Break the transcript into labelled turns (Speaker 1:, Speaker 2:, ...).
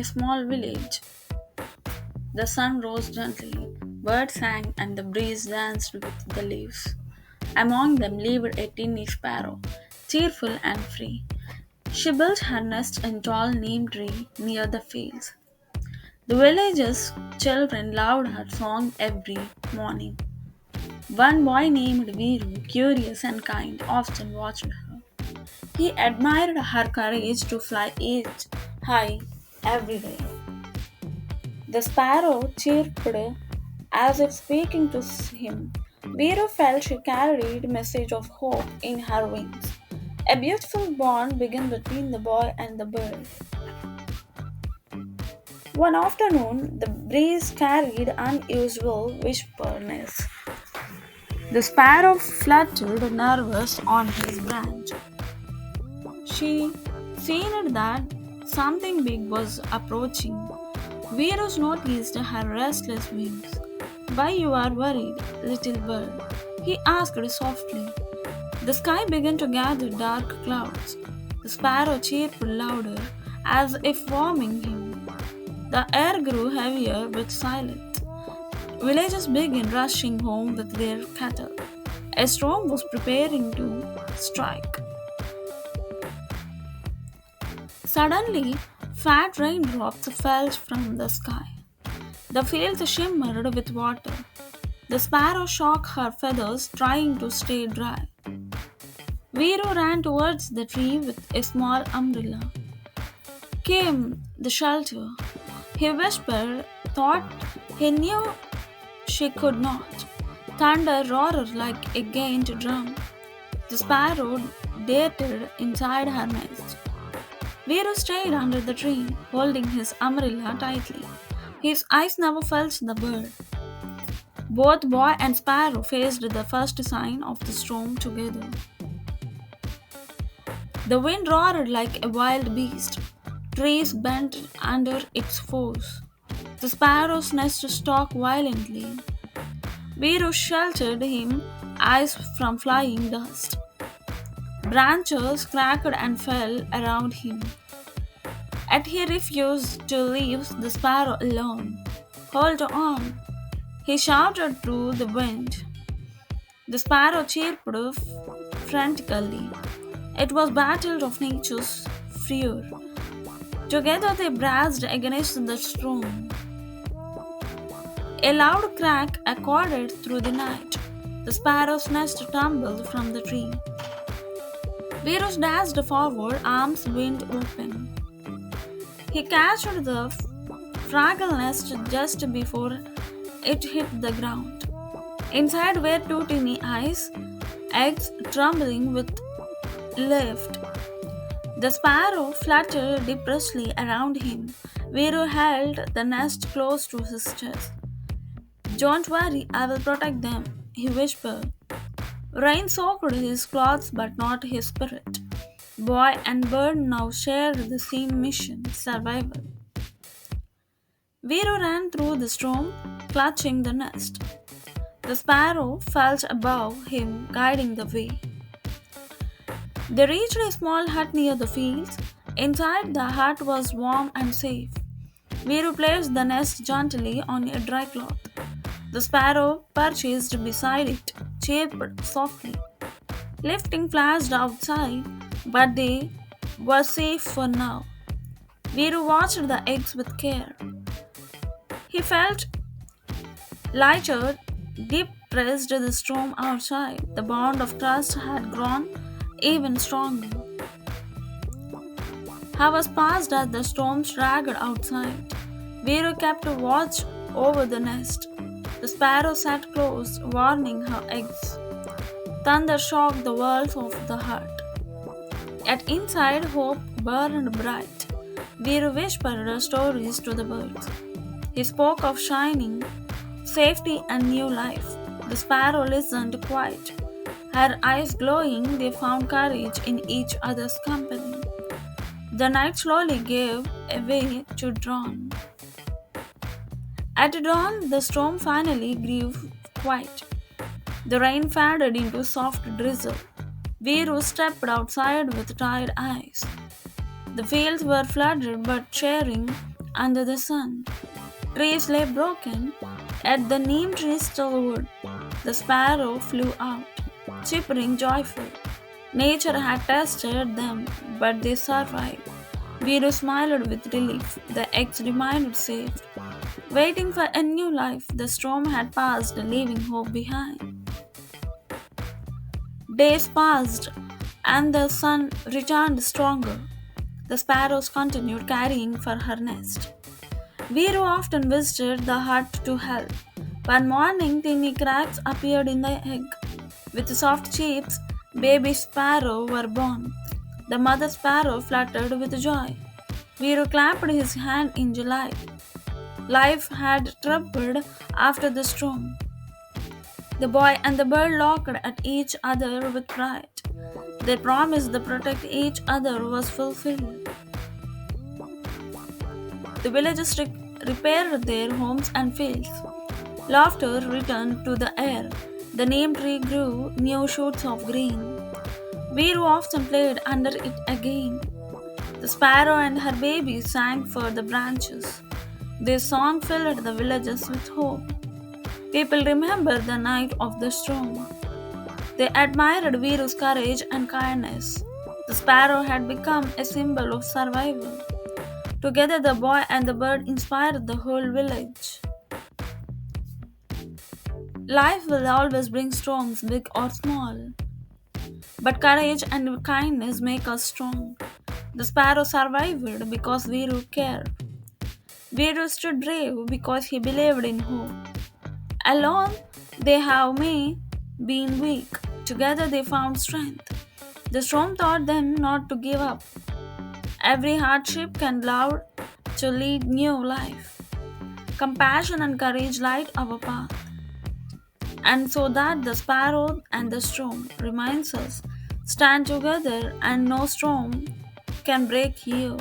Speaker 1: small village. The sun rose gently, birds sang, and the breeze danced with the leaves. Among them lived a tiny sparrow, cheerful and free. She built her nest in tall neem tree near the fields. The village's children loved her song every morning. One boy named Veeru, curious and kind, often watched her. He admired her courage to fly each high every day. The sparrow chirped as if speaking to him. Veeru felt she carried a message of hope in her wings. A beautiful bond began between the boy and the bird. One afternoon, the breeze carried unusual whisperings. The sparrow fluttered nervous on his branch. She seen that something big was approaching. Virus noticed her restless wings. Why you are worried, little bird? He asked softly. The sky began to gather dark clouds. The sparrow chirped louder, as if warning him. The air grew heavier with silence. Villagers began rushing home with their cattle. A storm was preparing to strike. Suddenly, fat raindrops fell from the sky. The fields shimmered with water. The sparrow shook her feathers, trying to stay dry. Veeru ran towards the tree with a small umbrella. Came the shelter. He whispered, thought he knew she could not. Thunder roared like a gained drum. The sparrow darted inside her nest. Veeru stayed under the tree, holding his umbrella tightly. His eyes never felt the bird. Both boy and sparrow faced the first sign of the storm together. The wind roared like a wild beast. Trees bent under its force. The sparrow's nest shook violently. Veeru sheltered him eyes from flying dust. Branches cracked and fell around him. Yet he refused to leave the sparrow alone. Hold on, he shouted through the wind. The sparrow chirped frantically. It was battle of nature's fury. Together they braced against the storm. A loud crack echoed through the night. The sparrow's nest tumbled from the tree. Virus dashed forward, arms wide open. He catched the fragile nest just before it hit the ground. Inside were two tiny eyes, eggs trembling with lift. The sparrow fluttered depressedly around him. Veeru held the nest close to his chest. Don't worry, I will protect them, he whispered. Rain soaked his clothes but not his spirit. Boy and bird now shared the same mission, survival. Veeru ran through the storm, clutching the nest. The sparrow felt above him, guiding the way. They reached a small hut near the fields. Inside, the hut was warm and safe. Veeru placed the nest gently on a dry cloth. The sparrow perched beside it, chirped softly. Lifting flashed outside, but they were safe for now. Veeru watched the eggs with care. He felt lighter, deep pressed the storm outside. The bond of trust had grown even stronger. Hours passed as the storm dragged outside. Veeru kept watch over the nest. The sparrow sat close, warning her eggs. Thunder shocked the walls of the hut. Yet inside, hope burned bright. Veeru whispered stories to the birds. He spoke of shining, safety, and new life. The sparrow listened quiet. Her eyes glowing, they found courage in each other's company. The night slowly gave way to dawn. At dawn, the storm finally grew quiet. The rain faded into soft drizzle. Veeru stepped outside with tired eyes. The fields were flooded but cheering under the sun. Trees lay broken, yet the neem tree still would. The sparrow flew out, chirping joyful. Nature had tested them, but they survived. Veeru smiled with relief. The eggs remained safe. Waiting for a new life, the storm had passed, leaving hope behind. Days passed, and the sun returned stronger. The sparrows continued carrying for her nest. Veeru often visited the hut to help. One morning, tiny cracks appeared in the egg. With soft cheeks, baby sparrow were born. The mother sparrow fluttered with joy. Veeru clapped his hand in delight. Life had triumphed after the storm. The boy and the bird looked at each other with pride. Their promise to protect each other was fulfilled. The villagers repaired their homes and fields. Laughter returned to the air. The neem tree grew new shoots of green. Veeru often played under it again. The sparrow and her baby sang for the branches. Their song filled the villages with hope. People remembered the night of the storm. They admired Veeru's courage and kindness. The sparrow had become a symbol of survival. Together, the boy and the bird inspired the whole village. Life will always bring storms, big or small. But courage and kindness make us strong. The sparrow survived because Veeru cared. Veeru stood brave because he believed in hope. Alone, they have may been weak. Together, they found strength. The storm taught them not to give up. Every hardship can lead to lead new life. Compassion and courage light our path. And so that the sparrow and the storm reminds us stand together and no storm can break you.